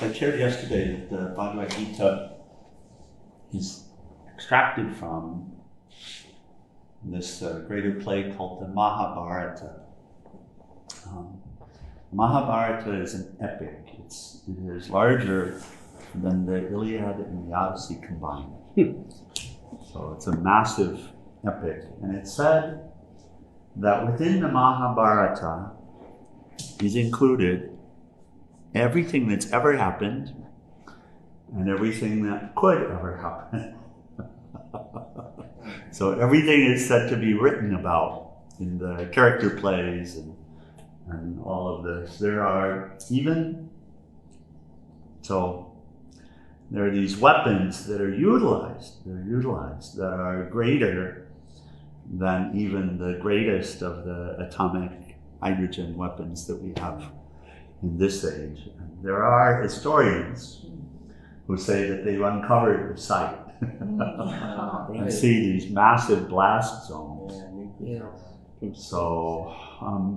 I shared yesterday that the Bhagavad Gita is extracted from this greater play called the Mahabharata. Mahabharata is an epic. It is larger than the Iliad and the Odyssey combined. So it's a massive epic. And it's said that within the Mahabharata is included everything that's ever happened and everything that could ever happen. So everything is said to be written about in the character plays and all of this. There are these weapons that are utilized that are greater than even the greatest of the atomic hydrogen weapons that we have in this age. And there are historians who say that they've uncovered the site and see these massive blast zones. So,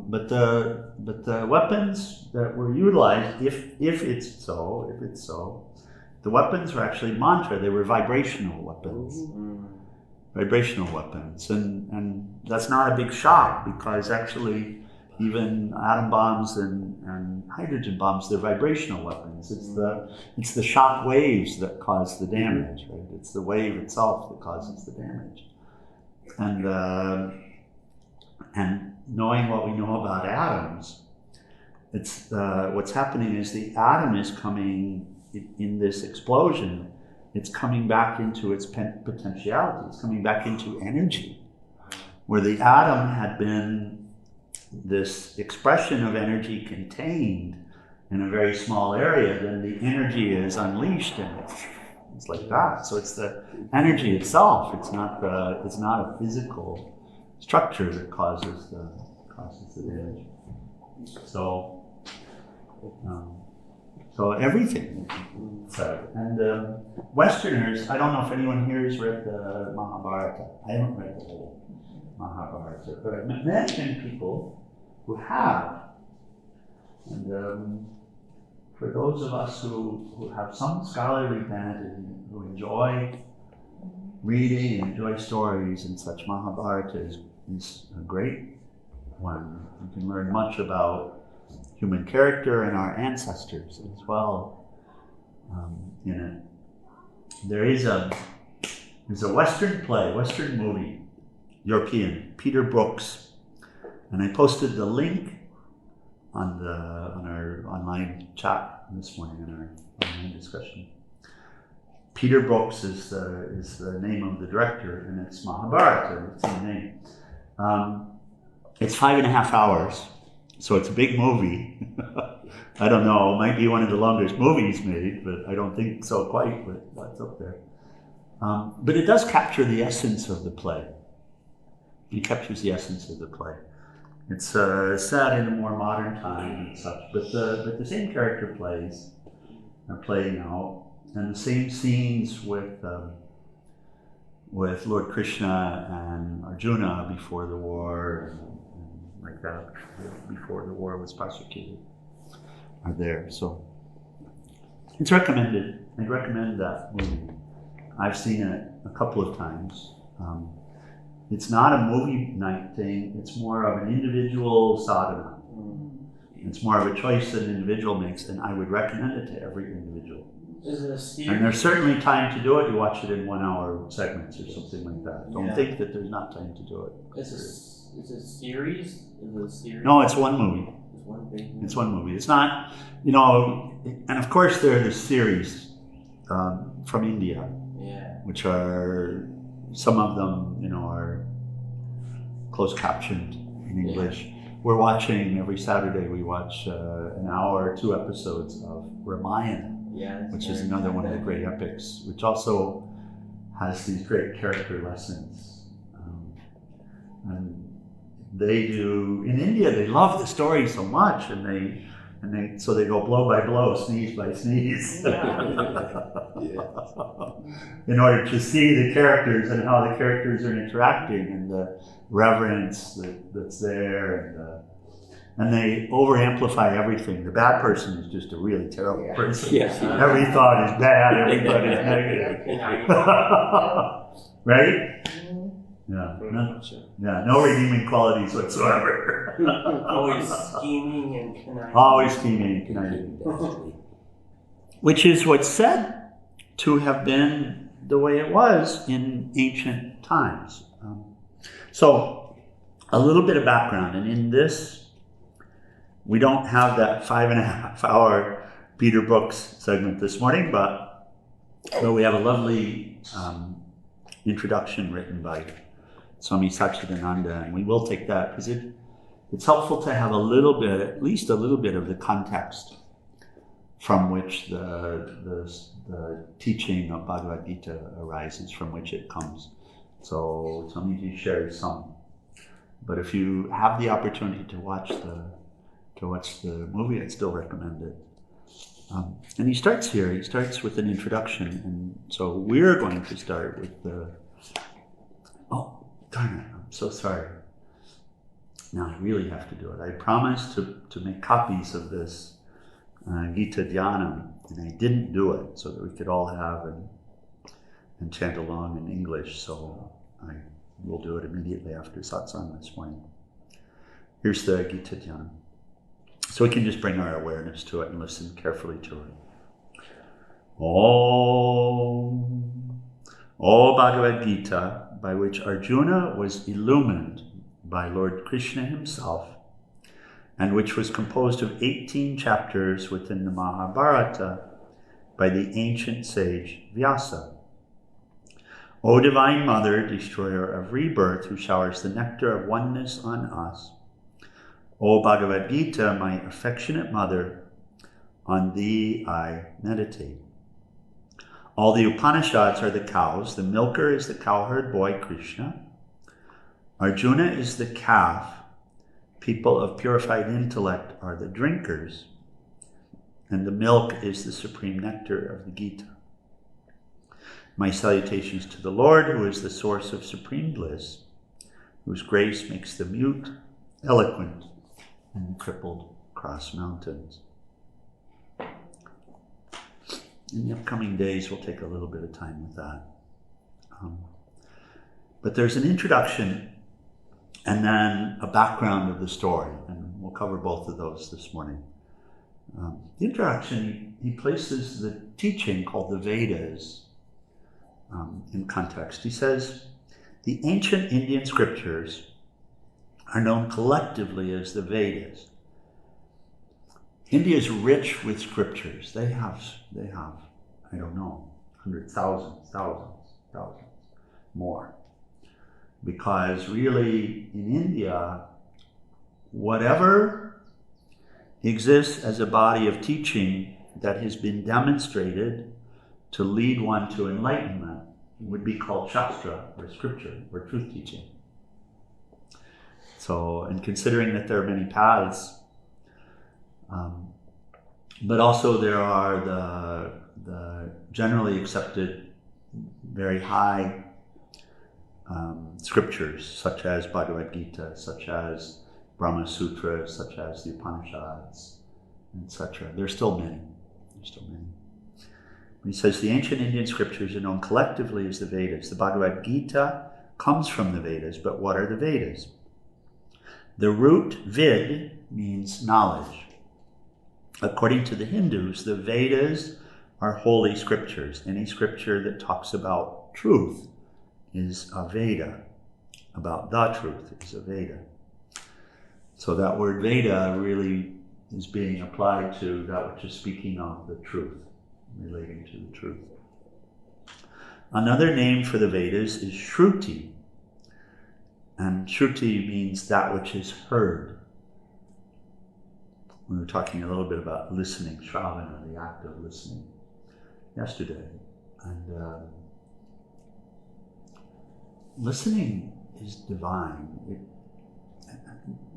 but the weapons that were utilized, if it's so, the weapons were actually mantra. They were vibrational weapons. Vibrational weapons, and that's not a big shock because actually even atom bombs and hydrogen bombs, they're vibrational weapons. It's the shock waves that cause the damage, right? It's the wave itself that causes the damage. And knowing what we know about atoms, it's what's happening is the atom is coming in this explosion. It's coming back into its potentiality. It's coming back into energy, where the atom had been this expression of energy contained in a very small area. Then the energy is unleashed, and it's like that. So it's the energy itself. It's not a physical structure that causes the damage. So everything. And Westerners, I don't know if anyone here has read the Mahabharata. I haven't read the whole Mahabharata, but I've met many people who have. And for those of us who have some scholarly bent and who enjoy reading and enjoy stories and such, Mahabharata is a great one. You can learn much about human character and our ancestors as well in it. There's a Western play, Western movie, European, Peter Brookes, and I posted the link on our online chat this morning in our online discussion. Peter Brookes is the name of the director, and it's Mahabharata. It's the name. It's 5.5 hours. So it's a big movie. I don't know, it might be one of the longest movies made, but I don't think so quite, but that's up there. But it does capture the essence of the play. It captures the essence of the play. It's set in a more modern time and such, but the same character plays are playing out, and the same scenes with Lord Krishna and Arjuna before the war, and like that, before the war was prosecuted, are there. So it's recommended. I'd recommend that movie. I've seen it a couple of times. It's not a movie night thing. It's more of an individual sadhana. It's more of a choice that an individual makes, and I would recommend it to every individual. Is it a series? And there's certainly time to do it. You watch it in 1 hour segments or something like that. Don't think that there's not time to do it. Is it a series? Is it a series? No, it's one movie. It's one big movie. It's one movie. It's not, and of course there are the series from India, which are, some of them, are closed captioned in English. We're watching, every Saturday we watch an hour or 2 episodes of Ramayana, which is another one of the great epics, which also has these great character lessons. And they do, in India, they love the story so much, so they go blow by blow, sneeze by sneeze, in order to see the characters and how the characters are interacting and the reverence that's there, and they over-amplify everything. The bad person is just a really terrible person. Yes. Every thought is bad, every thought is negative. Right? Yeah. No redeeming qualities whatsoever. Always scheming and conniving. Always scheming and conniving. Which is what's said to have been the way it was in ancient times. So, a little bit of background, and in this, we don't have that 5.5 hour Peter Brooks segment this morning, but we have a lovely introduction written by Swami Satchidananda, and we will take that because it's helpful to have a little bit, at least a little bit of the context from which the teaching of Bhagavad Gita arises, from which it comes. So Swamiji shares some, but if you have the opportunity to watch the movie, I'd still recommend it. And he starts with an introduction, and so we're going to start with darn it, I'm so sorry. Now I really have to do it. I promised to make copies of this Gita Dhyanam, and I didn't do it so that we could all have and chant along in English, so I will do it immediately after satsang this morning. Here's the Gita Dhyanam. So we can just bring our awareness to it and listen carefully to it. Om. O Bhagavad Gita, by which Arjuna was illumined by Lord Krishna himself, and which was composed of 18 chapters within the Mahabharata by the ancient sage Vyasa. O Divine Mother, destroyer of rebirth, who showers the nectar of oneness on us, O Bhagavad Gita, my affectionate mother, on thee I meditate. All the Upanishads are the cows, the milker is the cowherd boy Krishna, Arjuna is the calf, people of purified intellect are the drinkers, and the milk is the supreme nectar of the Gita. My salutations to the Lord, who is the source of supreme bliss, whose grace makes the mute eloquent, and the crippled cross mountains. In the upcoming days, we'll take a little bit of time with that. But there's an introduction and then a background of the story, and we'll cover both of those this morning. The introduction, he places the teaching called the Vedas in context. He says, the ancient Indian scriptures are known collectively as the Vedas. India is rich with scriptures. They have, I don't know, hundreds, thousands more. Because really, in India, whatever exists as a body of teaching that has been demonstrated to lead one to enlightenment would be called Shastra, or scripture, or truth teaching. So, and considering that there are many paths, but also there are the generally accepted very high scriptures, such as Bhagavad Gita, such as Brahma Sutras, such as the Upanishads, etc. There's still many. He says the ancient Indian scriptures are known collectively as the Vedas. The Bhagavad Gita comes from the Vedas, but what are the Vedas? The root vid means knowledge. According to the Hindus, the Vedas are holy scriptures. Any scripture that talks about truth is a Veda. About the truth is a Veda. So that word Veda really is being applied to that which is speaking of the truth, relating to the truth. Another name for the Vedas is Shruti. And Shruti means that which is heard. We were talking a little bit about listening, Shravana, the act of listening, yesterday. And listening is divine.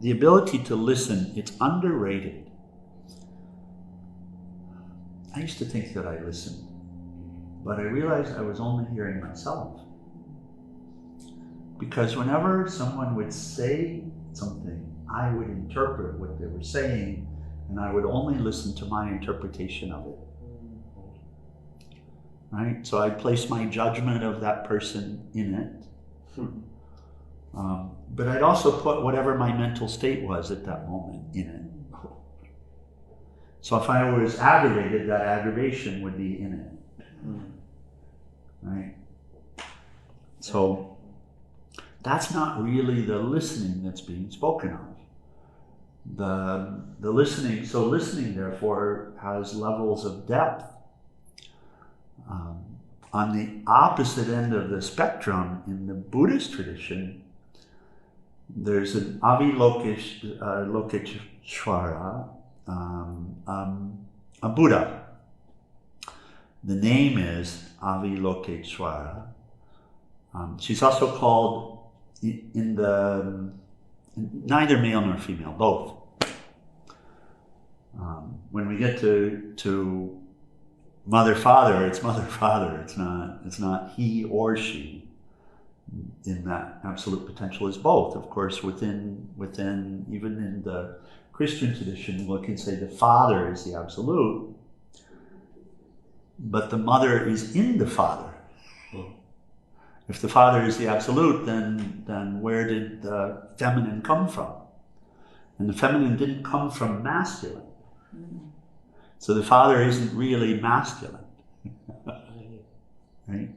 The ability to listen, it's underrated. I used to think that I listened, but I realized I was only hearing myself. Because whenever someone would say something, I would interpret what they were saying, and I would only listen to my interpretation of it. Right? So I'd place my judgment of that person in it. But I'd also put whatever my mental state was at that moment in it. So if I was aggravated, that aggravation would be in it. Right? So that's not really the listening that's being spoken of. The listening, so listening therefore has levels of depth. On the opposite end of the spectrum, in the Buddhist tradition, there's an Avalokiteshvara, a Buddha. The name is Avalokiteshvara. She's also called neither male nor female, both. When we get to mother father, it's mother father. It's not he or she. In that absolute potential is both. Of course, within even in the Christian tradition, one can say the father is the absolute, but the mother is in the father. If the father is the absolute, then where did the feminine come from? And the feminine didn't come from masculine. So the father isn't really masculine. Right?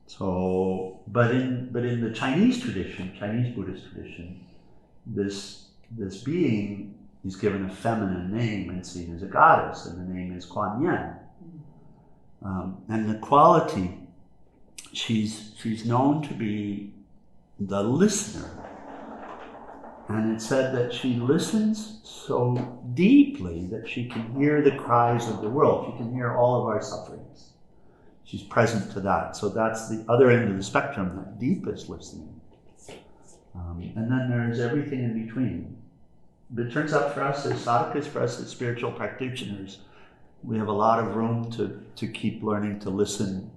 So, but in the Chinese tradition, Chinese Buddhist tradition, this being is given a feminine name and seen as a goddess, and the name is Kuan Yin. And the quality, she's known to be the listener. And it said that she listens so deeply that she can hear the cries of the world. She can hear all of our sufferings. She's present to that. So that's the other end of the spectrum, that deepest listening. And then there's everything in between. But it turns out for us as sadhakas, for us as spiritual practitioners, we have a lot of room to keep learning to listen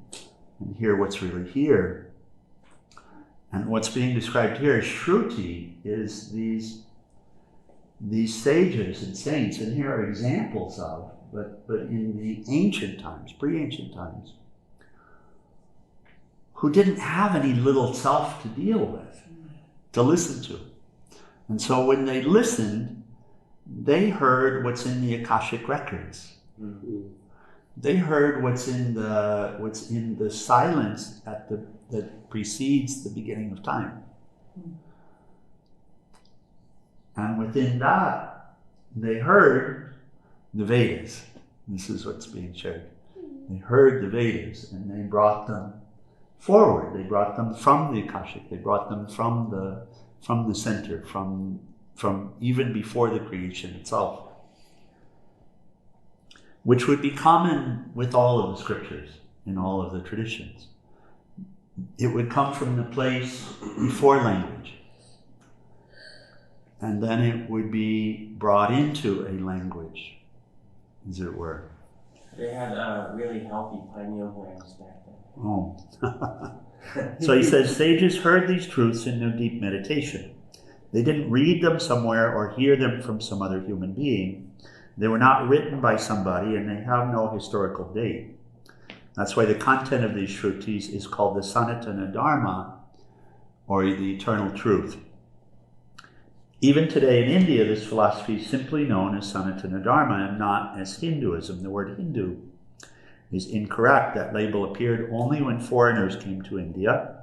and hear what's really here. And what's being described here as Shruti is these sages and saints, and here are examples of, but in the ancient times, pre-ancient times, who didn't have any little self to deal with, to listen to. And so when they listened, they heard what's in the Akashic records. Mm-hmm. They heard what's in the silence that precedes the beginning of time. And within that, they heard the Vedas. This is what's being shared. They heard the Vedas and they brought them forward. They brought them from the Akashic. They brought them from the center, from even before the creation itself, which would be common with all of the scriptures in all of the traditions. It would come from the place before language, and then it would be brought into a language, as it were. They had really healthy pineal glands back then. Oh. So he says, sages heard these truths in their deep meditation. They didn't read them somewhere or hear them from some other human being. They were not written by somebody, and they have no historical date. That's why the content of these Shrutis is called the Sanatana Dharma, or the eternal truth. Even today in India, this philosophy is simply known as Sanatana Dharma and not as Hinduism. The word Hindu is incorrect. That label appeared only when foreigners came to India,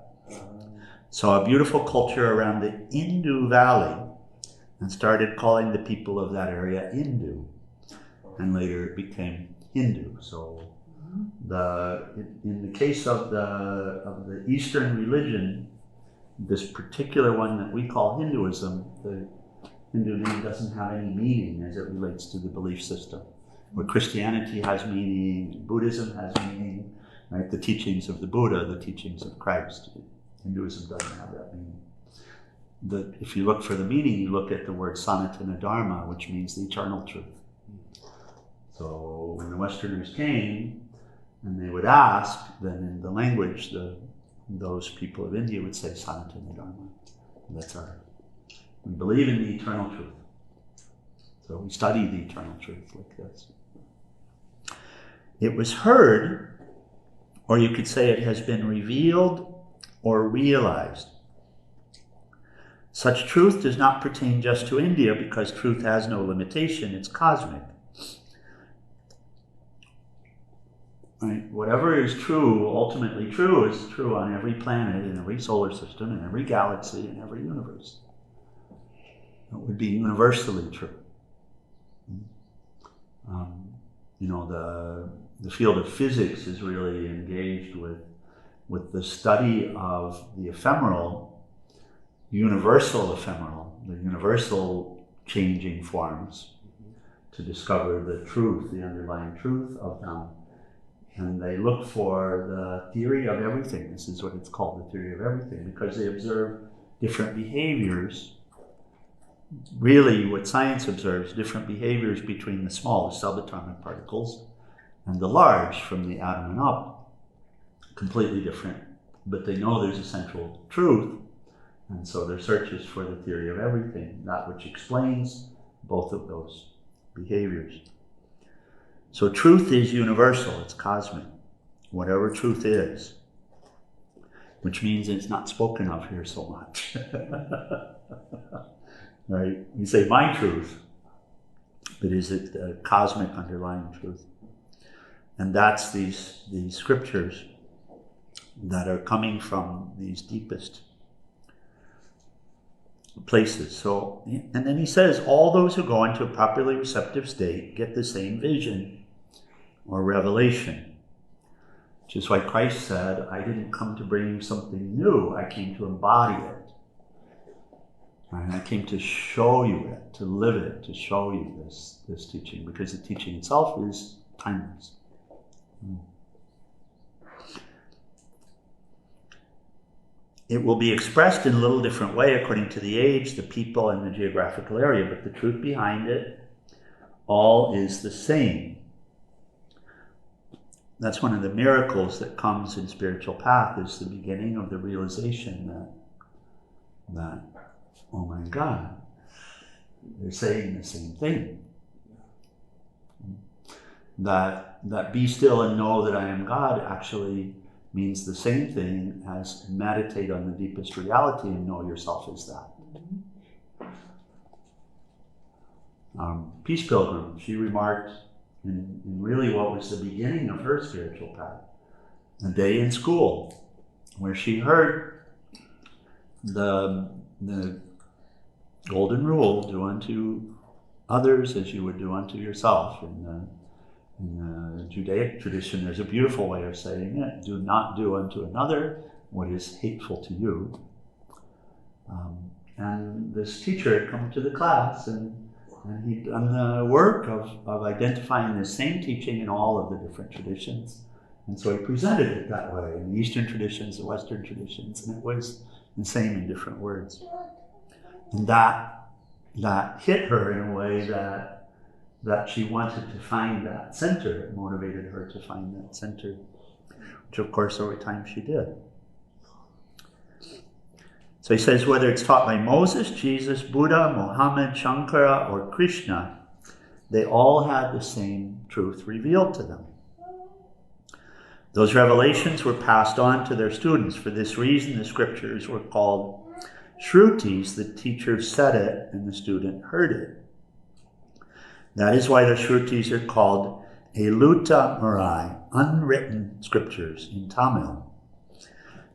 saw a beautiful culture around the Indus Valley, and started calling the people of that area Hindu. And later it became Hindu. So in the case of the Eastern religion, this particular one that we call Hinduism, the Hindu name doesn't have any meaning as it relates to the belief system. Where Christianity has meaning, Buddhism has meaning, right? The teachings of the Buddha, the teachings of Christ. Hinduism doesn't have that meaning. If you look for the meaning, you look at the word Sanatana Dharma, which means the eternal truth. So when the Westerners came, and they would ask, then in the language, those people of India would say Sanatana Dharma. We believe in the eternal truth. So we study the eternal truth like this. It was heard, or you could say it has been revealed or realized. Such truth does not pertain just to India because truth has no limitation, it's cosmic. Right? Whatever is true, ultimately true, is true on every planet, in every solar system, in every galaxy, in every universe. It would be universally true. The field of physics is really engaged with the study of the ephemeral, universal ephemeral, the universal changing forms, to discover the truth, the underlying truth of them. And they look for the theory of everything. This is what it's called, the theory of everything, because they observe different behaviors. Really, what science observes, different behaviors between the small, the subatomic particles, and the large, from the atom and up. Completely different. But they know there's a central truth, and so their search is for the theory of everything, that which explains both of those behaviors. So truth is universal, it's cosmic, whatever truth is, which means it's not spoken of here so much. Right? You say my truth, but is it a cosmic underlying truth? And that's these scriptures that are coming from these deepest places. So, and then he says, all those who go into a properly receptive state get the same vision or revelation, which is why Christ said, I didn't come to bring you something new, I came to embody it. And I came to show you it, to live it, to show you this teaching, because the teaching itself is timeless. It will be expressed in a little different way according to the age, the people, and the geographical area, but the truth behind it all is the same. That's one of the miracles that comes in spiritual path, is the beginning of the realization that oh my God, they're saying the same thing. That be still and know that I am God actually means the same thing as meditate on the deepest reality and know yourself as that. Peace Pilgram, she remarked in really what was the beginning of her spiritual path, a day in school, where she heard the golden rule, do unto others as you would do unto yourself. In the Judaic tradition, there's a beautiful way of saying it. Do not do unto another what is hateful to you. And this teacher had come to the class, and he'd done the work of identifying the same teaching in all of the different traditions. And so he presented it that way, in the Eastern traditions, the Western traditions, and it was the same in different words. And that hit her in a way that she wanted to find that center. It motivated her to find that center, which of course over time she did. So he says, whether it's taught by Moses, Jesus, Buddha, Muhammad, Shankara, or Krishna, they all had the same truth revealed to them. Those revelations were passed on to their students. For this reason, the scriptures were called Shrutis. The teacher said it and the student heard it. That is why the Shrutis are called Eluta Murai, unwritten scriptures in Tamil.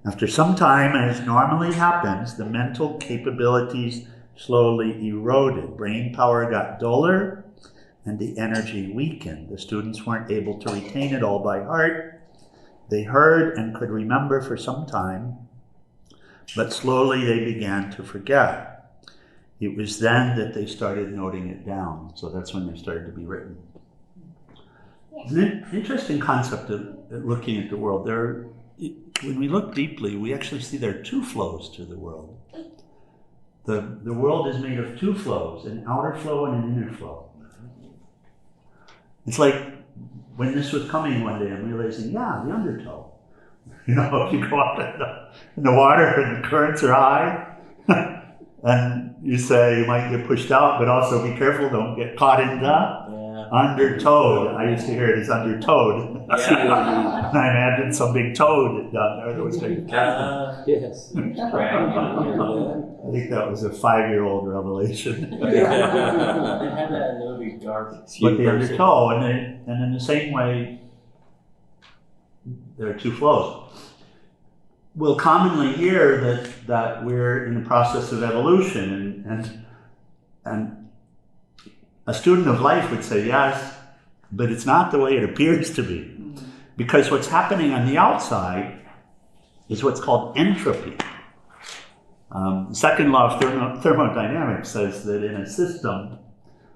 After some time, as normally happens, the mental capabilities slowly eroded. Brain power got duller and the energy weakened. The students weren't able to retain it all by heart. They heard and could remember for some time, but slowly they began to forget. It was then that they started noting it down. So that's when they started to be written. It's an interesting concept of looking at the world. When we look deeply, we actually see there are two flows to the world. The world is made of two flows, an outer flow and an inner flow. It's like when this was coming one day, I'm realizing, the undertow. If you go out in the water and the currents are high, And you say you might get pushed out, but also be careful, don't get caught in the undertowed. I used to hear it as undertowed. And I imagine some big toad down there that was very careful. Yes. I think that was a 5-year-old revelation. They had that in the movie Garbage. But the undertow, and in the same way, there are two flows. We'll commonly hear that we're in the process of evolution, and a student of life would say yes, but it's not the way it appears to be. Because what's happening on the outside is what's called entropy. The second law of thermodynamics says that in a system,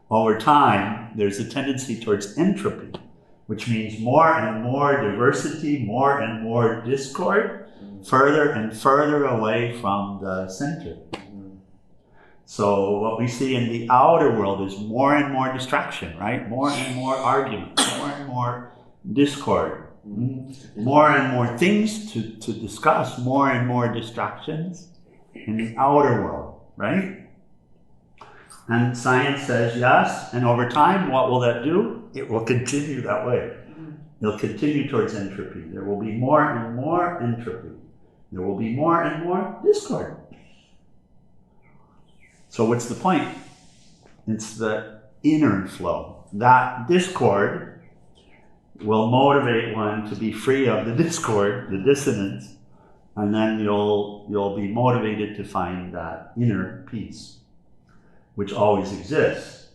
over time, there's a tendency towards entropy, which means more and more diversity, more and more discord, further and further away from the center. So what we see in the outer world is more and more distraction, right? More and more argument, more and more discord, more and more things to discuss, more and more distractions in the outer world, right? And science says yes, and over time, what will that do? It will continue that way. It'll continue towards entropy. There will be more and more entropy. There will be more and more discord. So what's the point? It's the inner flow. That discord will motivate one to be free of the discord, the dissonance, and then you'll be motivated to find that inner peace, which always exists,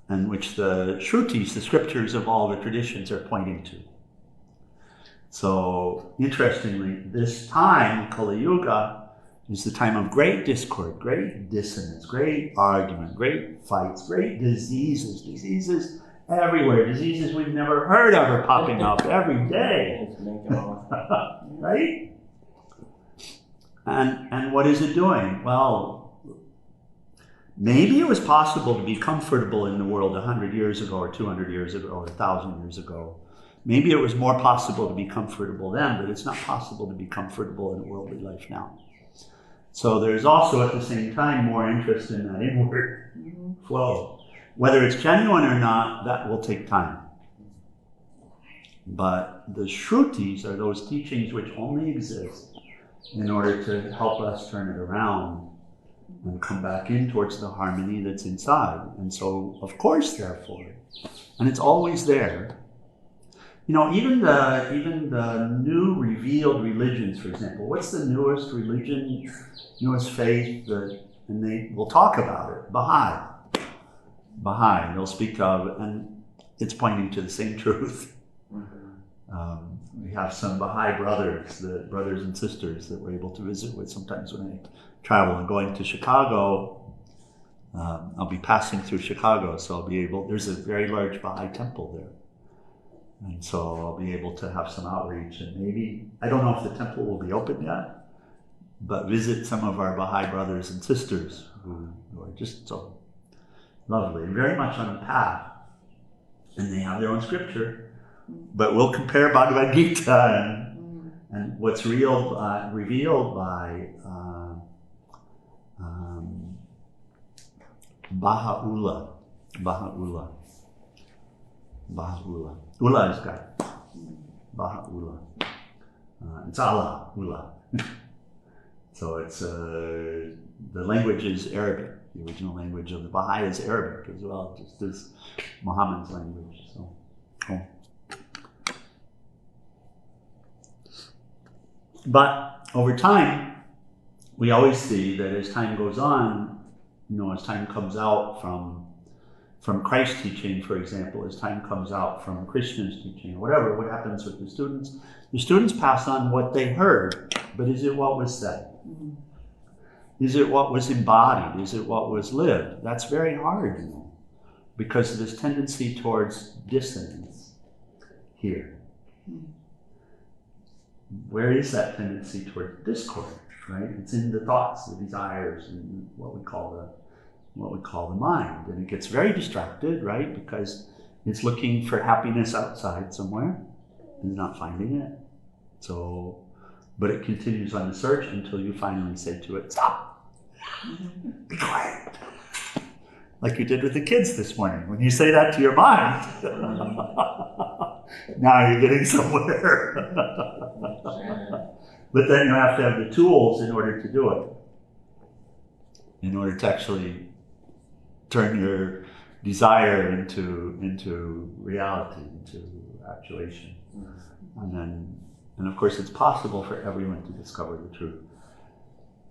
and which the Shrutis, the scriptures of all the traditions, are pointing to. So, interestingly, this time, Kali Yuga, is the time of great discord, great dissonance, great argument, great fights, great diseases everywhere, diseases we've never heard of are popping up every day. Right? And what is it doing? Well, maybe it was possible to be comfortable in the world 100 years ago, or 200 years ago, or 1,000 years ago. Maybe it was more possible to be comfortable then, but it's not possible to be comfortable in a worldly life now. So there's also at the same time more interest in that inward flow. Whether it's genuine or not, that will take time. But the Shrutis are those teachings which only exist in order to help us turn it around and come back in towards the harmony that's inside. And so, of course, therefore, and it's always there. You know, even the new revealed religions, for example. What's the newest religion, newest faith? And they will talk about it. Baha'i. They'll speak of, and it's pointing to the same truth. We have some Baha'i brothers and sisters that we're able to visit with sometimes when I travel. And going to Chicago, I'll be passing through Chicago, so I'll be able. There's a very large Baha'i temple there. And so I'll be able to have some outreach, and maybe, I don't know if the temple will be open yet, but visit some of our Baha'i brothers and sisters who are just so lovely and very much on the path. And they have their own scripture, but we'll compare Bhagavad Gita and what's revealed by Baha'u'llah. Ullah is God. Baha'u'llah. It's Allah, Ullah. So it's the language is Arabic. The original language of the Baha'i is Arabic as well, just as Muhammad's language. So, cool. But over time, we always see that as time goes on, as time comes out from Christ's teaching, for example, as time comes out from Krishna's teaching, or whatever, what happens with the students? The students pass on what they heard, but is it what was said? Is it what was embodied? Is it what was lived? That's very hard, because of this tendency towards dissonance here. Where is that tendency toward discord, right? It's in the thoughts, the desires, and what we call the mind. And it gets very distracted, right? Because it's looking for happiness outside somewhere and not finding it. So, but it continues on the search until you finally say to it, stop. Be quiet. Like you did with the kids this morning. When you say that to your mind, now you're getting somewhere. But then you have to have the tools in order to do it. In order to actually turn your desire into reality, into actuation. And of course it's possible for everyone to discover the truth.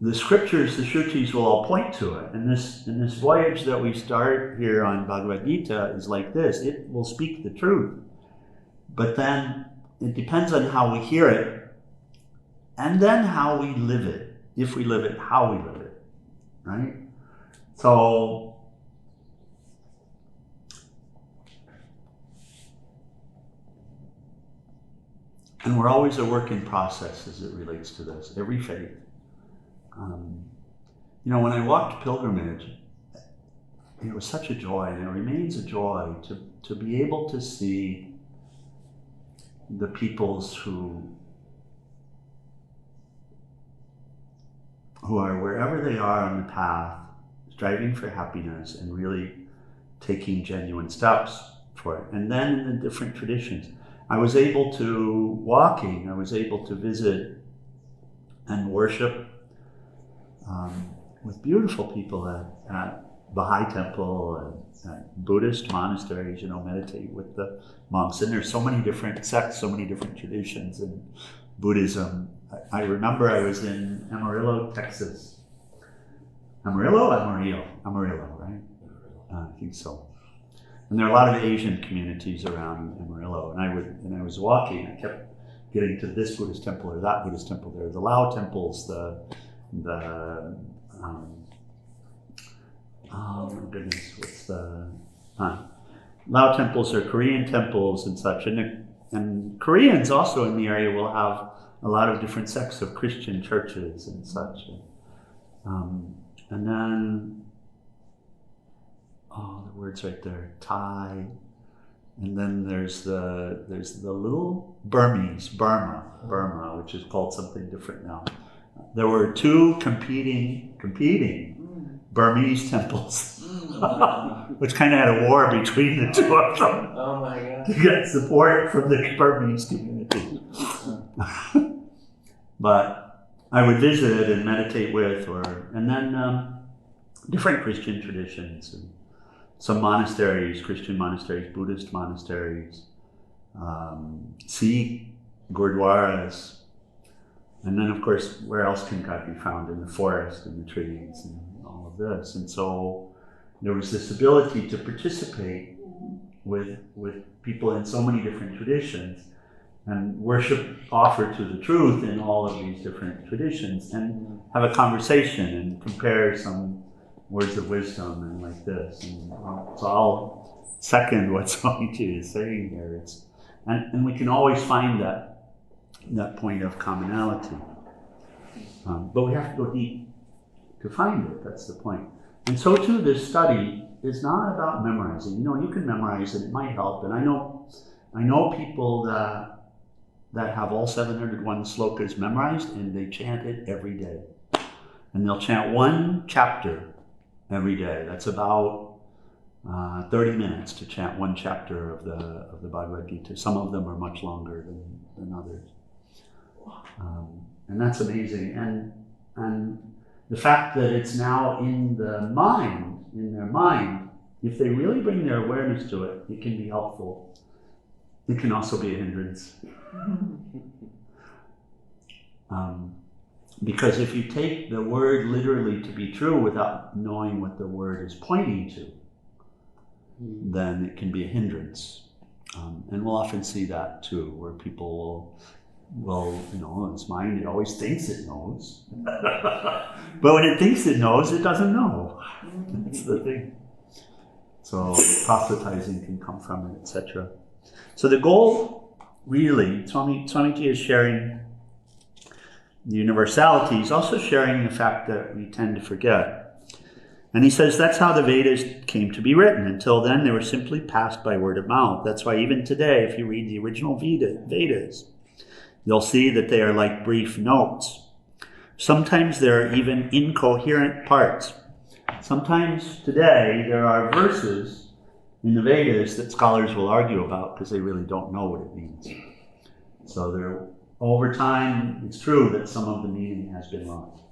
The scriptures, the Shrutis will all point to it. And this voyage that we start here on Bhagavad Gita is like this. It will speak the truth. But then it depends on how we hear it, and then how we live it. If we live it, how we live it. Right? So, and we're always a work in process as it relates to this, every faith. When I walked pilgrimage, it was such a joy, and it remains a joy to be able to see the peoples who are wherever they are on the path, striving for happiness and really taking genuine steps for it. And then in the different traditions, I was able to visit and worship with beautiful people at Baha'i temple and at Buddhist monasteries, meditate with the monks. And there's so many different sects, so many different traditions in Buddhism. I remember I was in Amarillo, Texas. Amarillo, right? I think so. And there are a lot of Asian communities around Amarillo. And I was walking, I kept getting to this Buddhist temple or that Buddhist temple there, the Lao temples, oh my goodness, what's the Lao temples or Korean temples and such. And Koreans also in the area will have a lot of different sects of Christian churches and such. And then, the words right there, Thai. And then there's the little Burma, which is called something different now. There were two competing Burmese temples, which kind of had a war between the two of them. Oh my God. To get support from the Burmese community. But I would visit and meditate with, and then different Christian traditions, and some monasteries, Christian monasteries, Buddhist monasteries, Sikh gurdwaras, and then of course, where else can God be found? In the forest, in the trees, and all of this. And so there was this ability to participate with people in so many different traditions, and worship offered to the truth in all of these different traditions, and have a conversation and compare some words of wisdom and like this. And so I'll second what Swami is saying here. And we can always find that point of commonality. But we have to go deep to find it, that's the point. And so too, this study is not about memorizing. You can memorize it might help. And I know people that have all 701 slokas memorized, and they chant it every day. And they'll chant one chapter every day. That's about 30 minutes to chant one chapter of the Bhagavad Gita. Some of them are much longer than others. And that's amazing. And the fact that it's now in their mind, if they really bring their awareness to it, it can be helpful. It can also be a hindrance. Because if you take the word literally to be true without knowing what the word is pointing to, then it can be a hindrance. And we'll often see that too, where people will, its mind, it always thinks it knows. But when it thinks it knows, it doesn't know. That's the thing. So proselytizing can come from it, etc. So the goal, really, Swamiji is sharing the universality. He's also sharing the fact that we tend to forget. And he says that's how the Vedas came to be written. Until then, they were simply passed by word of mouth. That's why even today, if you read the original Vedas, you'll see that they are like brief notes. Sometimes there are even incoherent parts. Sometimes today there are verses in the Vedas that scholars will argue about because they really don't know what it means. So over time, it's true that some of the meaning has been lost.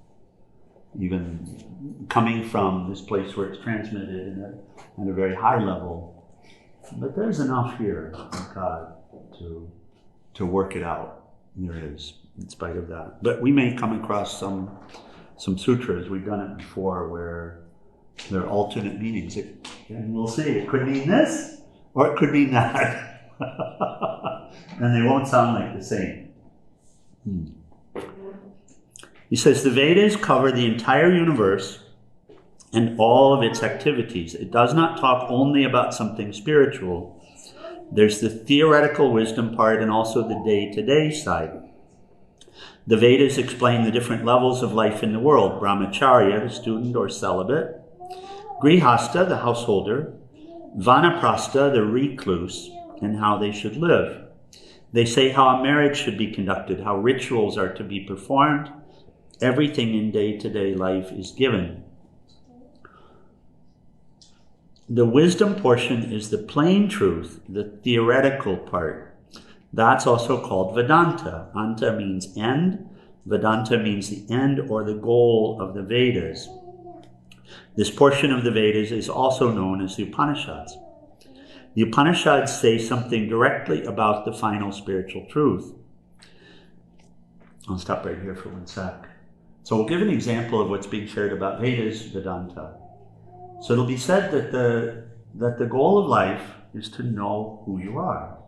Even coming from this place where it's transmitted at a very high level. But there's enough here in God to work it out. There is, in spite of that. But we may come across some sutras, we've done it before, where there are alternate meanings. And we'll see, it could mean this, or it could mean that. And they won't sound like the same. He says, the Vedas cover the entire universe and all of its activities. It does not talk only about something spiritual. There's the theoretical wisdom part and also the day-to-day side. The Vedas explain the different levels of life in the world. Brahmacharya, the student or celibate. Grihastha, the householder. Vanaprastha, the recluse, and how they should live. They say how a marriage should be conducted, how rituals are to be performed. Everything in day-to-day life is given. The wisdom portion is the plain truth, the theoretical part. That's also called Vedanta. Anta means end. Vedanta means the end or the goal of the Vedas. This portion of the Vedas is also known as the Upanishads. The Upanishads say something directly about the final spiritual truth. I'll stop right here for 1 sec. So we'll give an example of what's being shared about Vedas, Vedanta. So it'll be said that the goal of life is to know who you are.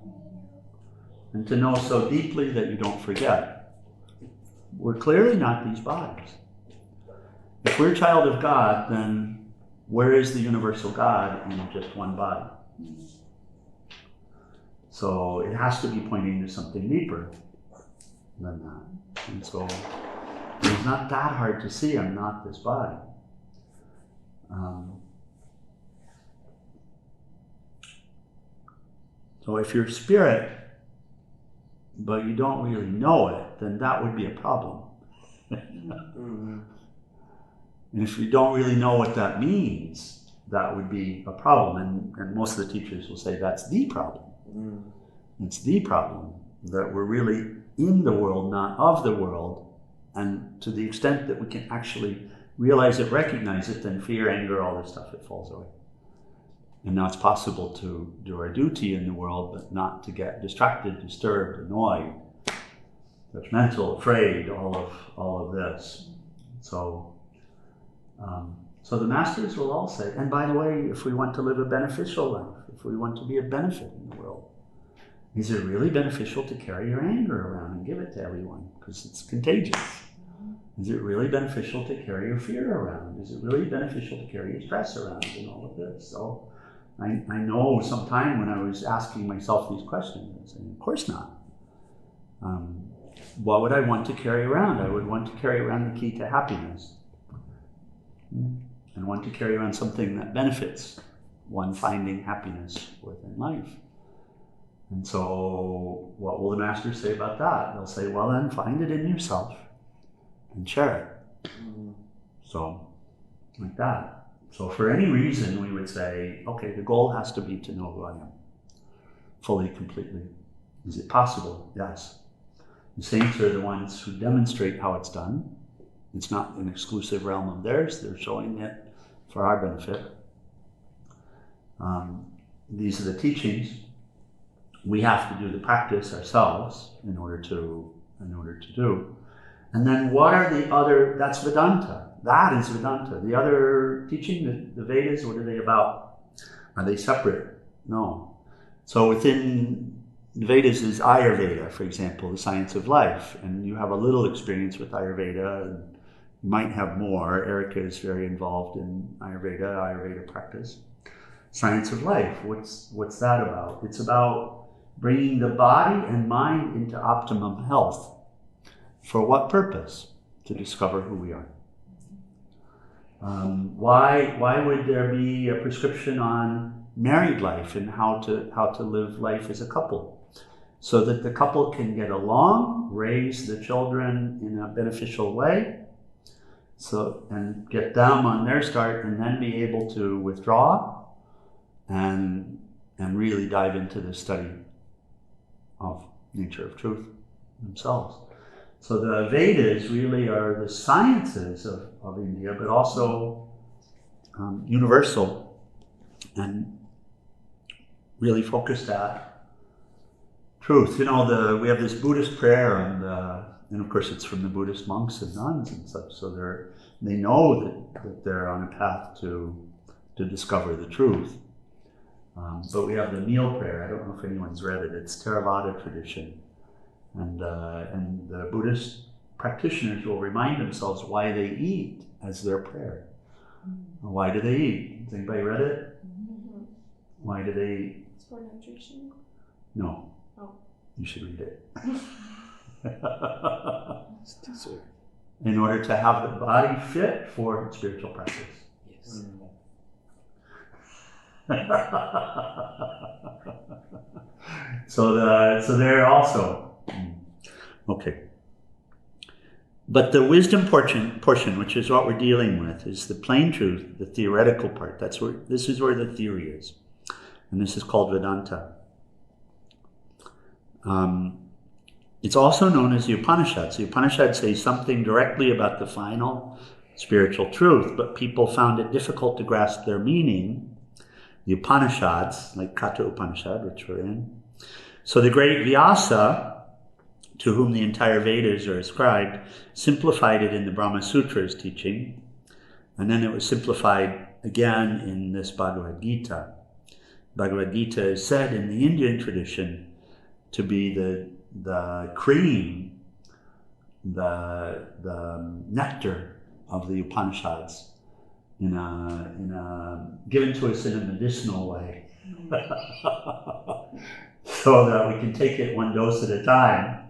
And to know so deeply that you don't forget. We're clearly not these bodies. If we're a child of God, then where is the universal God in just one body? So it has to be pointing to something deeper than that. And so it's not that hard to see I'm not this body. So if you're spirit, but you don't really know it, then that would be a problem. And if you don't really know what that means, that would be a problem. And most of the teachers will say that's the problem. It's the problem, that we're really in the world, not of the world. And to the extent that we can actually realize it, recognize it, then fear, anger, all this stuff, it falls away. And now it's possible to do our duty in the world, but not to get distracted, disturbed, annoyed, judgmental, afraid, all of this. So the masters will all say, and by the way, if we want to live a beneficial life, if we want to be a benefit in the world, is it really beneficial to carry your anger around and give it to everyone? Because it's contagious. Is it really beneficial to carry your fear around? Is it really beneficial to carry your stress around and all of this? So I know sometime when I was asking myself these questions, I was saying, of course not. What would I want to carry around? I would want to carry around the key to happiness. And want to carry around something that benefits one finding happiness within life. And so what will the masters say about that? They'll say, well then, find it in yourself and share it. So, like that. So for any reason, we would say, okay, the goal has to be to know who I am. Fully, completely. Is it possible? Yes. The saints are the ones who demonstrate how it's done. It's not an exclusive realm of theirs. They're showing it for our benefit. These are the teachings. We have to do the practice ourselves in order to do. And then what are the other, that's Vedanta. That is Vedanta. The other teaching, the Vedas, what are they about? Are they separate? No. So within the Vedas is Ayurveda, for example, the science of life. And you have a little experience with Ayurveda, and you might have more. Erica is very involved in Ayurveda practice. Science of life, what's that about? It's about bringing the body and mind into optimum health. For what purpose? To discover who we are. Why would there be a prescription on married life and how to live life as a couple? So that the couple can get along, raise the children in a beneficial way, So, and get them on their start, and then be able to withdraw and really dive into the study of nature of truth themselves. So the Vedas really are the sciences of India, but also universal and really focused at truth. You know, we have this Buddhist prayer, and of course it's from the Buddhist monks and nuns and such. So they know that they're on a path to discover the truth. But we have the meal prayer. I don't know if anyone's read it. It's Theravada tradition, and the Buddhist practitioners will remind themselves why they eat as their prayer. Why do they eat? Has anybody read it? Mm-hmm. Why do they eat? It's for nutrition. No. Oh. You should read it. It's dessert. In order to have the body fit for spiritual practice. Yes. So they're also okay. But the wisdom portion, which is what we're dealing with, is the plain truth, the theoretical part. This is where the theory is, and this is called Vedanta. It's also known as the Upanishads. The Upanishads say something directly about the final spiritual truth, but people found it difficult to grasp their meaning. The Upanishads, like Katha Upanishad, which we're in. So the great Vyasa, to whom the entire Vedas are ascribed, simplified it in the Brahma Sutras teaching, and then it was simplified again in this Bhagavad Gita. Bhagavad Gita is said in the Indian tradition to be the cream, the nectar of the Upanishads, given to us in a medicinal way, so that we can take it one dose at a time,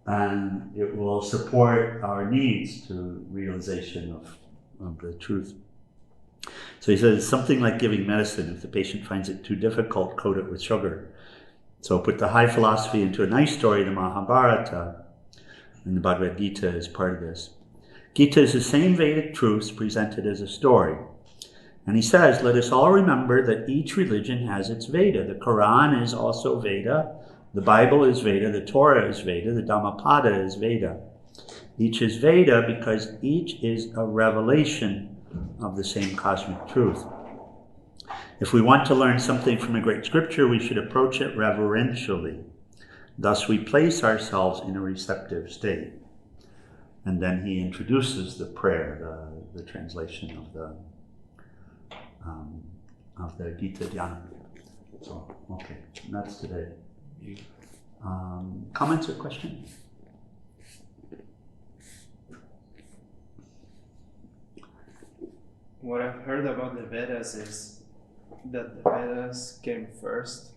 and it will support our needs to realization of the truth. So he says, something like giving medicine. If the patient finds it too difficult, coat it with sugar. So put the high philosophy into a nice story, the Mahabharata, and the Bhagavad Gita is part of this. Gita is the same Vedic truths presented as a story. And he says, let us all remember that each religion has its Veda. The Quran is also Veda, the Bible is Veda, the Torah is Veda, the Dhammapada is Veda. Each is Veda because each is a revelation of the same cosmic truth. If we want to learn something from a great scripture, we should approach it reverentially. Thus we place ourselves in a receptive state. And then he introduces the prayer, the translation of the Gita Dhyana. So, okay, that's today. Comments or questions? What I've heard about the Vedas is that the Vedas came first,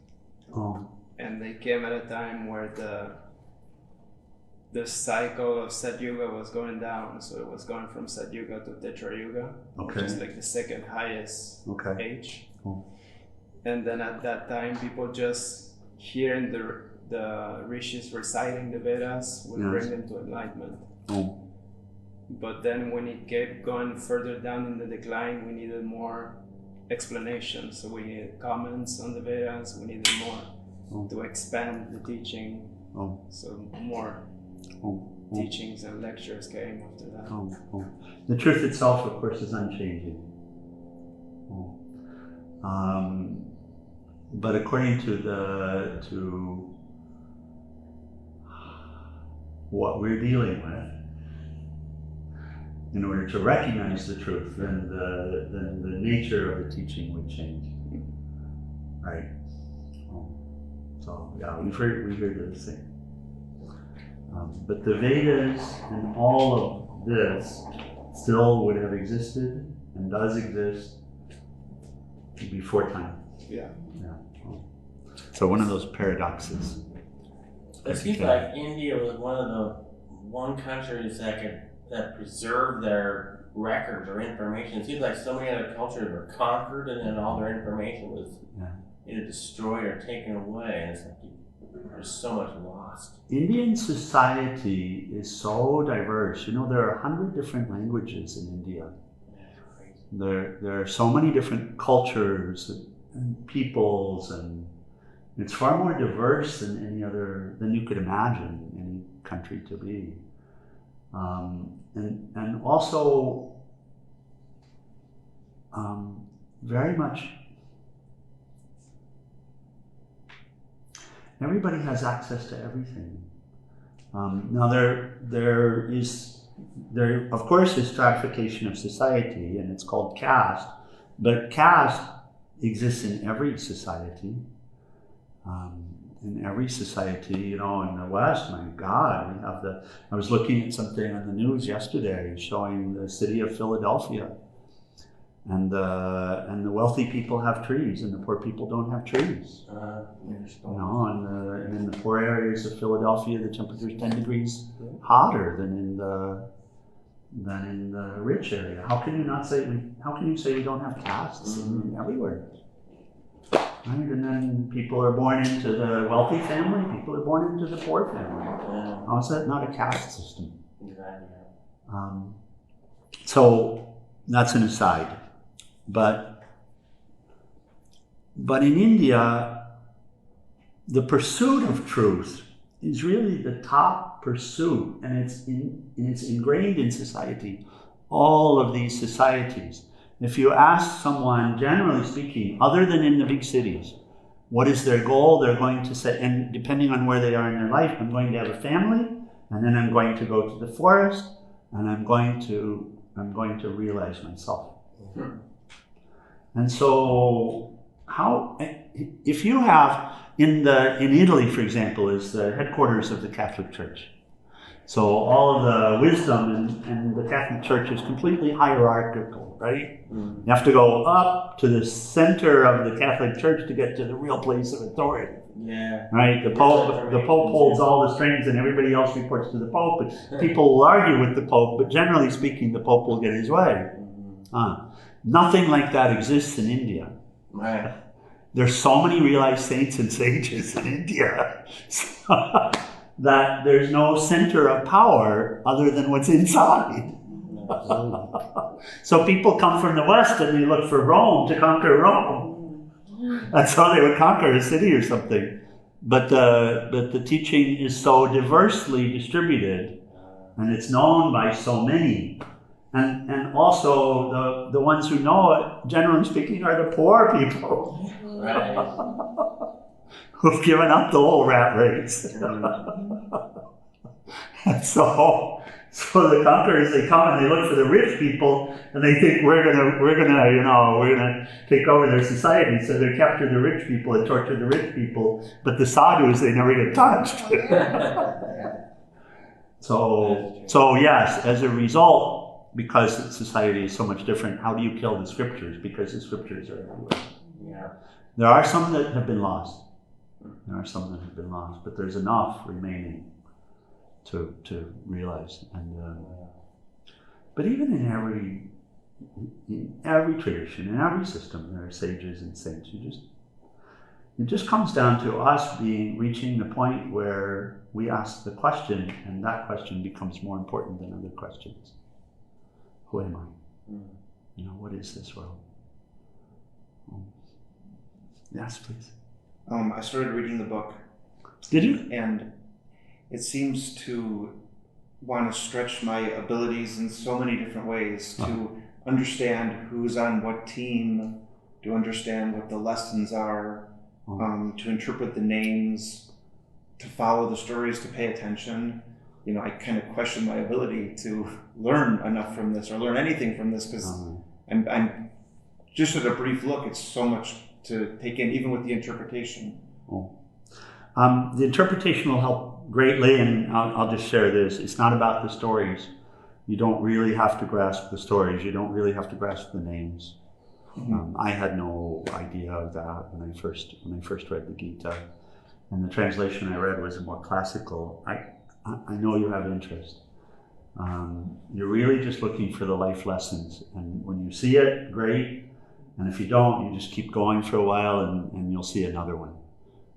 and they came at a time where the cycle of Satyuga was going down, so it was going from Satyuga to Tetrayuga, which is like the second highest age. And then at that time, people just hearing the rishis reciting the Vedas would bring them to enlightenment. But then when it kept going further down in the decline, we needed more explanation. So we needed comments on the Vedas, we needed more to expand the teaching. So more teachings and lectures came after that. The truth itself, of course, is unchanging. But according to what we're dealing with, in order to recognize the truth, then the nature of the teaching would change, right? So yeah, we've heard this thing. But the Vedas and all of this still would have existed and does exist before time. Yeah. So one of those paradoxes. It seems like India was one countries that preserved their records or information. It seems like so many other cultures were conquered and then all their information was either destroyed or taken away. And it's like there's so much lost. Indian society is so diverse. You know, there are 100 different languages in India. There are so many different cultures and peoples, and it's far more diverse than you could imagine any country to be. And also very much everybody has access to everything. Now there of course is stratification of society, and it's called caste, but caste exists in every society. In every society, you know, in the West, my God, we have I was looking at something on the news yesterday showing the city of Philadelphia, and the wealthy people have trees, and the poor people don't have trees. You know, and in the poor areas of Philadelphia, the temperature is 10 degrees hotter than in the rich area. How can you say we don't have castes everywhere? Right? And then people are born into the wealthy family, people are born into the poor family. How is that not a caste system? Exactly. So that's an aside. But in India, the pursuit of truth is really the top pursuit, and it's ingrained in society. All of these societies. If you ask someone, generally speaking, other than in the big cities, what is their goal, they're going to say, and depending on where they are in their life, I'm going to have a family, and then I'm going to go to the forest, and I'm going to realize myself. And so, if you have in Italy, for example, is the headquarters of the Catholic Church. So all of the wisdom and the Catholic Church is completely hierarchical, right? You have to go up to the center of the Catholic Church to get to the real place of authority. Yeah. Right? The Pope holds all the strings, and everybody else reports to the Pope. But people will argue with the Pope, but generally speaking, the Pope will get his way. Nothing like that exists in India. Right. There's so many realized saints and sages in India that there's no center of power other than what's inside. So people come from the West and they look for Rome to conquer Rome. That's how they would conquer a city or something. But the teaching is so diversely distributed, and it's known by so many. And also the ones who know it, generally speaking, are the poor people. Right. Who've given up the whole rat race. And so the conquerors, they come and they look for the rich people, and they think we're gonna take over their society. So they capture the rich people and torture the rich people, but the sadhus, they never get touched. So yes, as a result, because society is so much different, how do you kill the scriptures? Because the scriptures are everywhere. Yeah. There are some that have been lost. But there's enough remaining to realize. And but even in every tradition, in every system, there are sages and saints. It just comes down to us reaching the point where we ask the question, and that question becomes more important than other questions. Who am I? You know, what is this world? Yes, please. I started reading the book. Did you? And it seems to want to stretch my abilities in so many different ways, to understand who's on what team, to understand what the lessons are, to interpret the names, to follow the stories, to pay attention. You know, I kind of question my ability to learn enough from this, or learn anything from this, because I'm just at a brief look, it's so much to take in, even with the interpretation. The interpretation will help greatly, and I'll just share this. It's not about the stories. You don't really have to grasp the stories. You don't really have to grasp the names. I had no idea of that when I first read the Gita, and the translation I read was more classical. I know you have interest. You're really just looking for the life lessons, and when you see it, great. And if you don't, you just keep going for a while, and you'll see another one.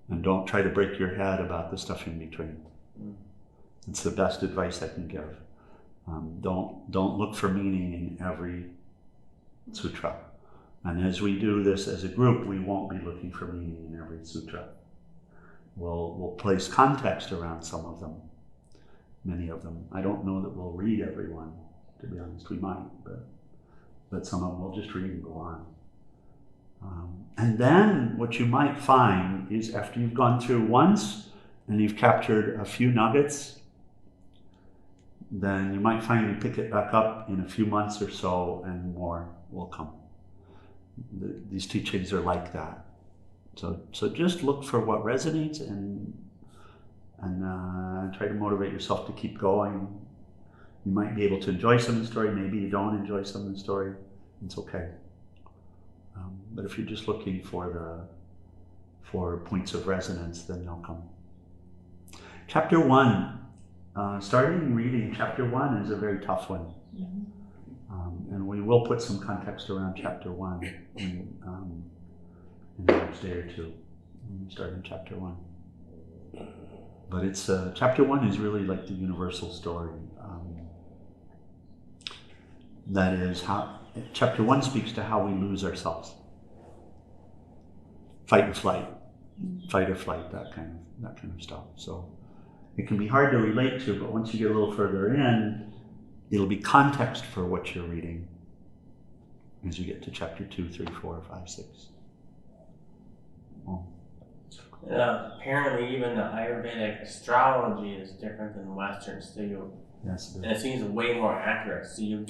And don't try to break your head about the stuff in between. It's the best advice I can give. Don't look for meaning in every sutra. And as we do this as a group, we won't be looking for meaning in every sutra. We'll place context around some of them, many of them. I don't know that we'll read every one, to be honest. We might, but some of them we'll just read and go on. And then what you might find is after you've gone through once and you've captured a few nuggets, then you might find you pick it back up in a few months or so and more will come. These teachings are like that. So just look for what resonates and try to motivate yourself to keep going. You might be able to enjoy some of the story, maybe you don't enjoy some of the story, it's okay. But if you're just looking for points of resonance, then they'll come. Chapter 1. Starting reading chapter 1 is a very tough one. And we will put some context around chapter 1 in the next day or two when we start in chapter 1. But it's chapter 1 is really like the universal story. That is how chapter 1 speaks to how we lose ourselves. Fight or flight, that kind of stuff. So it can be hard to relate to, but once you get a little further in, it'll be context for what you're reading as you get to chapter 2, 3, 4, 5, 6. Apparently, even the Ayurvedic astrology is different than Western. So Yes, and it seems way more accurate. So you're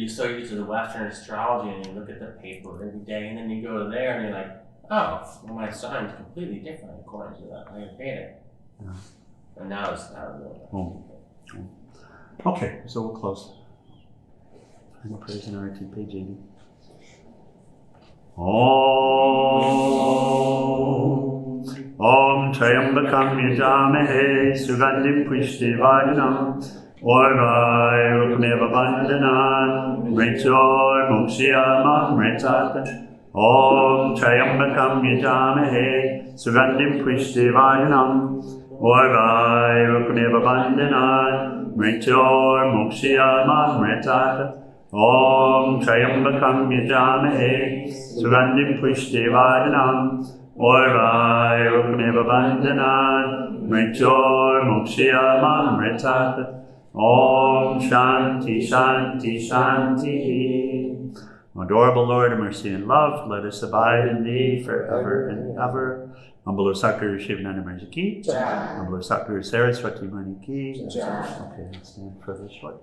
so used to the Western astrology, and you look at the paper every day, and then you go there, and you're like, oh, well, my sign's completely different according to the Ayurvedic. Yeah. And now it's not really. Okay, so we'll close. Final praise in RT, page 80. Om Trayambakam Yajamahe Sugandhim Pushtivardhanam Orvai Rukmeva Bandhanan Mrityur Mukshiyamam Mritata Om Trayambakam Yajamahe Sugandhim Pushtivardhanam Orvai Rukmeva Bandhanan Mrityur Mukshiyamam Mritata Om Trayambakam Yajamahe Sugandhim Pushtivardhanam Orvai Rukmeva Bandhanan Mrityur Mukshiyamam Mritata Om Shanti Shanti Shanti. Adorable Lord of mercy and love, let us abide in thee forever and ever. Humble Sakguru Shivananda Maharaj ki. Humble Sakguru Saraswati Mani ki. Okay, let's stand for this short.